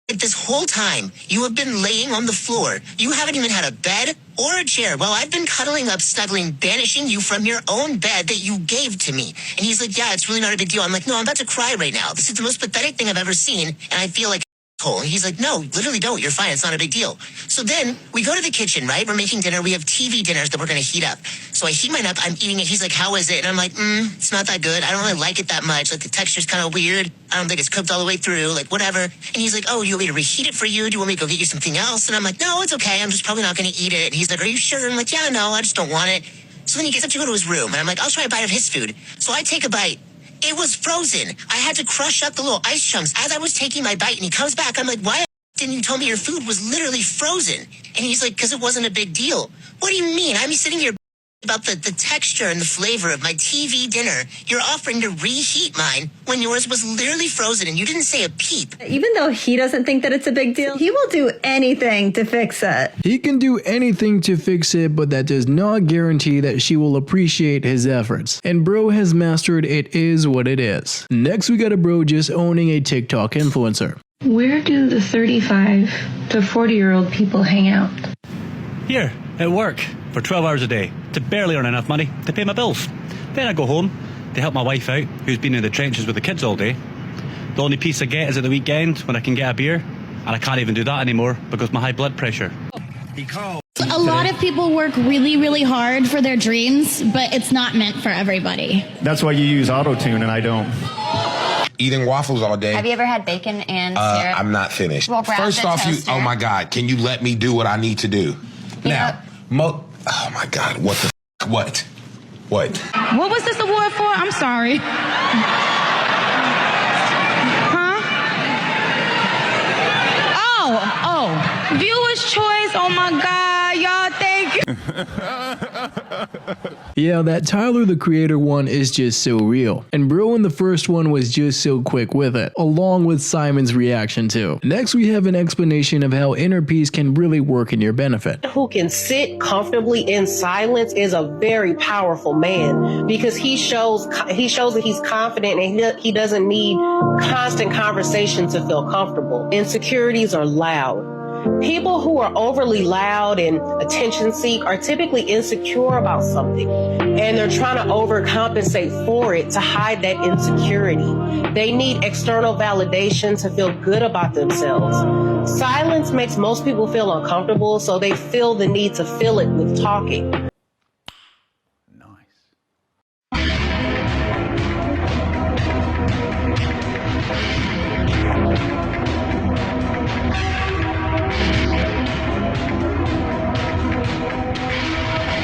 This whole time, you have been laying on the floor. You haven't even had a bed or a chair while I've been cuddling up, snuggling, banishing you from your own bed that you gave to me. And he's like, yeah, it's really not a big deal. I'm like, no, I'm about to cry right now. This is the most pathetic thing I've ever seen, and I feel like and he's like, no, literally don't. You're fine. It's not a big deal. So then we go to the kitchen, right? We're making dinner. We have TV dinners that we're going to heat up. So I heat mine up. I'm eating it. He's like, how is it? And I'm like, it's not that good. I don't really like it that much. Like, the texture's kind of weird. I don't think it's cooked all the way through. Like, whatever. And he's like, oh, do you want me to reheat it for you? Do you want me to go get you something else? And I'm like, no, it's okay. I'm just probably not going to eat it. And he's like, are you sure? I'm like, yeah, no, I just don't want it. So then he gets up to go to his room. And I'm like, I'll try a bite of his food. So I take a bite. It was frozen. I had to crush up the little ice chunks as I was taking my bite. And he comes back. I'm like, why? And you told me your food was literally frozen. And he's like, because it wasn't a big deal. What do you mean? I'm sitting here about the texture and the flavor of my TV dinner. You're offering to reheat mine when yours was literally frozen and you didn't say a peep. Even though he doesn't think that it's a big deal, he will do anything to fix it. He can do anything to fix it, but that does not guarantee that she will appreciate his efforts. And bro has mastered it is what it is. Next we got a bro just owning a TikTok influencer. Where do the 35 to 40-year-old people hang out? Here, at work, for 12 hours a day, to barely earn enough money to pay my bills. Then I go home to help my wife out, who's been in the trenches with the kids all day. The only peace I get is at the weekend when I can get a beer, and I can't even do that anymore because of my high blood pressure. A lot of people work really, really hard for their dreams, but it's not meant for everybody. That's why you use auto-tune and I don't. Eating waffles all day. Have you ever had bacon and syrup? I'm not finished. Well, first off, oh my God, can you let me do what I need to do? Now, oh my God, what the what? What? What was this award for? I'm sorry. Huh? Oh, viewer's choice. Oh my God, y'all, thank you. Yeah, that Tyler the Creator one is just so real. And bro in the first one was just so quick with it, along with Simon's reaction too. Next we have an explanation of how inner peace can really work in your benefit. Who can sit comfortably in silence is a very powerful man because he shows that he's confident and he doesn't need constant conversation to feel comfortable. Insecurities are loud. People who are overly loud and attention seek are typically insecure about something, and they're trying to overcompensate for it to hide that insecurity. They need external validation to feel good about themselves. Silence makes most people feel uncomfortable, so they feel the need to fill it with talking.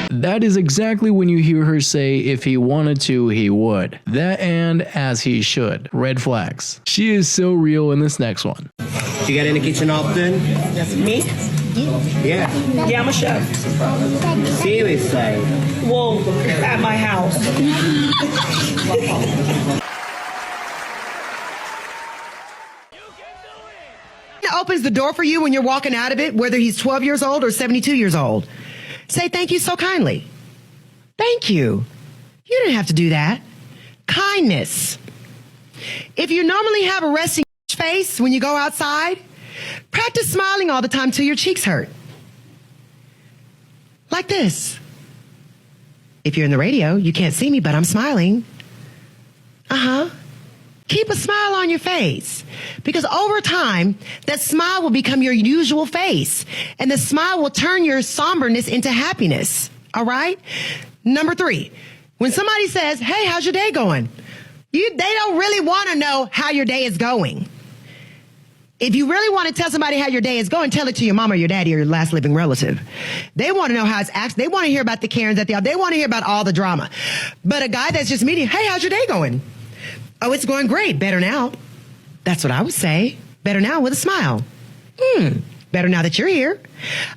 That is exactly when you hear her say if he wanted to, he would. That and as he should. Red flags. She is so real in this next one. You get in the kitchen often? That's me? Yeah. Yeah, I'm a chef. Seriously? Well, at my house. Opens the door for you when you're walking out of it, whether he's 12 years old or 72 years old. Say thank you so kindly. Thank you. You didn't have to do that. Kindness. If you normally have a resting face when you go outside, practice smiling all the time till your cheeks hurt. Like this. If you're in the radio, you can't see me, but I'm smiling. Keep a smile on your face because over time, that smile will become your usual face and the smile will turn your somberness into happiness. All right? Number 3, when somebody says, hey, how's your day going? They don't really want to know how your day is going. If you really want to tell somebody how your day is going, tell it to your mom or your daddy or your last living relative. They want to know how it's actually, they want to hear about the Karens they want to hear about all the drama. But a guy that's just meeting, hey, how's your day going? Oh, it's going great. Better now. That's what I would say. Better now with a smile. Better now that you're here.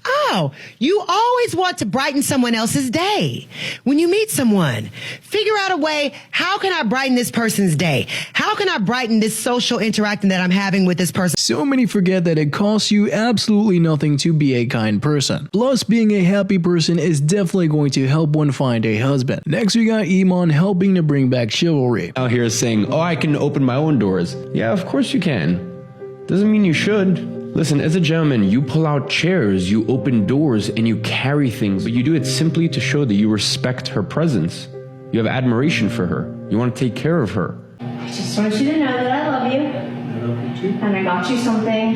Oh, you always want to brighten someone else's day. When you meet someone, figure out a way, how can I brighten this person's day? How can I brighten this social interaction that I'm having with this person? So many forget that it costs you absolutely nothing to be a kind person. Plus, being a happy person is definitely going to help one find a husband. Next, we got Iman helping to bring back chivalry. Out here saying, oh, I can open my own doors. Yeah, of course you can. Doesn't mean you should. Listen, as a gentleman, you pull out chairs, you open doors, and you carry things, but you do it simply to show that you respect her presence. You have admiration for her. You want to take care of her. I just want you to know that I love you. And I got you something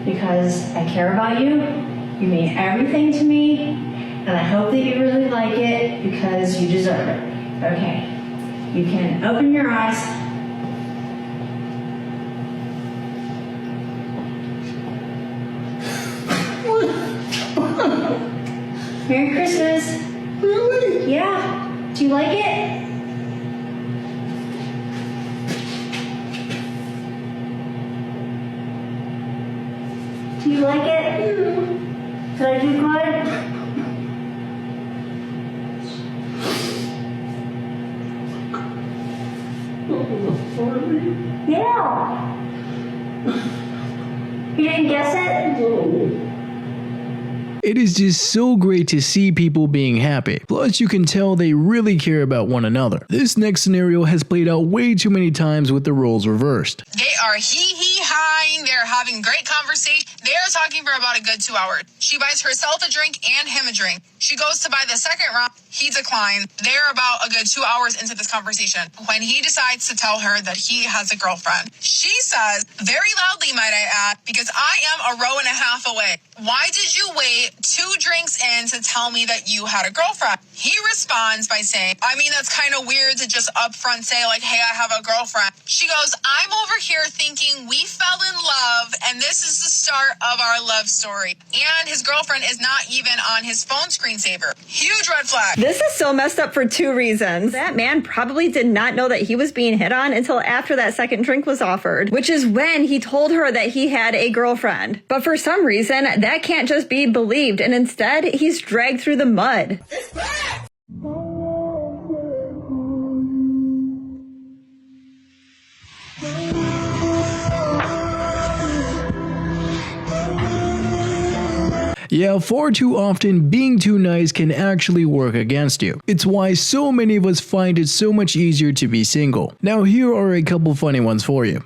because I care about you. You mean everything to me. And I hope that you really like it because you deserve it. Okay. You can open your eyes. Merry Christmas. Really? Yeah. Do you like it? Do you like it? Did I do good? Yeah. You didn't guess it? It is just so great to see people being happy. Plus, you can tell they really care about one another. This next scenario has played out way too many times with the roles reversed. They are hee-hee-hawing. They're having great conversation. They are talking for about a good 2 hours. She buys herself a drink and him a drink. She goes to buy the second round. He declines. They're about a good 2 hours into this conversation when he decides to tell her that he has a girlfriend. She says, very loudly, might I add, because I am a row and a half away. Why did you wait 2 drinks in to tell me that you had a girlfriend? He responds by saying, I mean, that's kind of weird to just upfront say, like, hey, I have a girlfriend. She goes, I'm over here thinking we fell in love and this is the start of our love story. And his girlfriend is not even on his phone screensaver. Huge red flag. This is so messed up for 2 reasons. That man probably did not know that he was being hit on until after that second drink was offered, which is when he told her that he had a girlfriend. But for some reason, that can't just be believed, and instead, he's dragged through the mud. Yeah, far too often, being too nice can actually work against you. It's why so many of us find it so much easier to be single. Now here are a couple funny ones for you.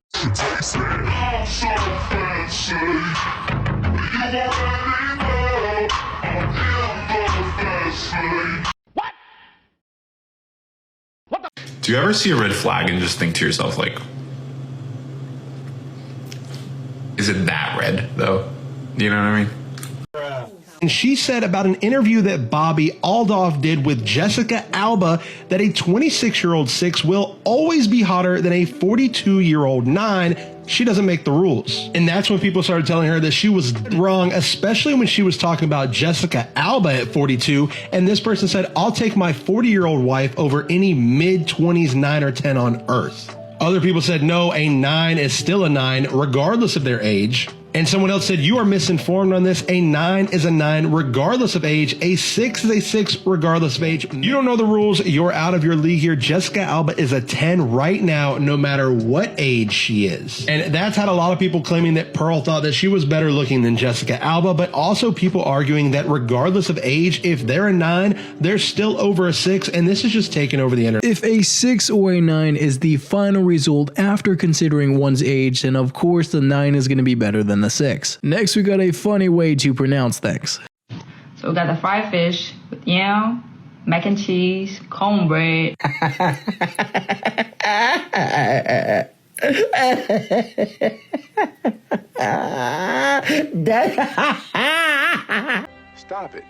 Do you ever see a red flag and just think to yourself, like, is it that red, though? You know what I mean? And she said about an interview that Bobby Aldoff did with Jessica Alba that a 26-year-old 6 will always be hotter than a 42-year-old 9. She doesn't make the rules. And that's when people started telling her that she was wrong, especially when she was talking about Jessica Alba at 42. And this person said, I'll take my 40-year-old wife over any mid-20s 9 or 10 on earth. Other people said, no, a 9 is still a 9, regardless of their age. And someone else said, you are misinformed on this. A 9 is a 9 regardless of age. A 6 is a 6 regardless of age. You don't know the rules. You're out of your league here. Jessica Alba is a 10 right now, no matter what age she is. And that's had a lot of people claiming that Pearl thought that she was better looking than Jessica Alba, but also people arguing that regardless of age, if they're a 9, they're still over a 6. And this is just taking over the internet. If a 6 or a 9 is the final result after considering one's age, then of course the 9 is going to be better than the 6. Next, we got a funny way to pronounce things. So we got the fried fish with yam, mac and cheese, cornbread. Stop it.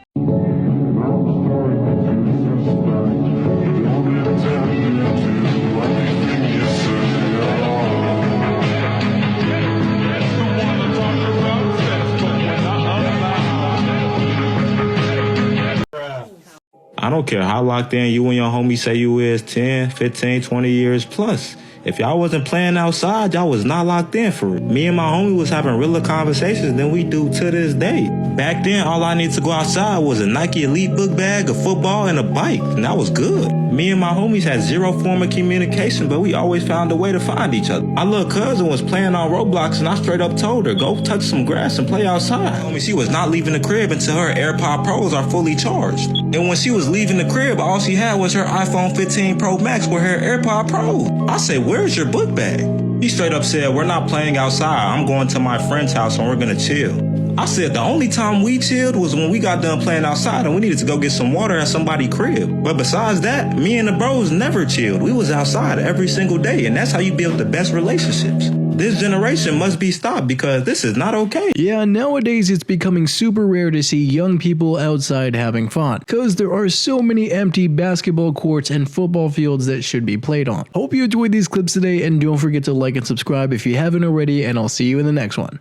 I don't care how locked in you and your homie say you is 10, 15, 20 years plus. If y'all wasn't playing outside, y'all was not locked in for it. Me and my homie was having realer conversations than we do to this day. Back then, all I needed to go outside was a Nike Elite book bag, a football, and a bike, and that was good. Me and my homies had zero form of communication, but we always found a way to find each other. My little cousin was playing on Roblox, and I straight up told her, go touch some grass and play outside. Homie, she was not leaving the crib until her AirPod Pros are fully charged. And when she was leaving the crib, all she had was her iPhone 15 Pro Max with her AirPod Pro. I said, where's your book bag? He straight up said, we're not playing outside. I'm going to my friend's house and we're gonna chill. I said the only time we chilled was when we got done playing outside and we needed to go get some water at somebody's crib. But besides that, me and the bros never chilled. We was outside every single day, and that's how you build the best relationships. This generation must be stopped because this is not okay. Yeah, nowadays it's becoming super rare to see young people outside having fun, cause there are so many empty basketball courts and football fields that should be played on. Hope you enjoyed these clips today, and don't forget to like and subscribe if you haven't already, and I'll see you in the next one.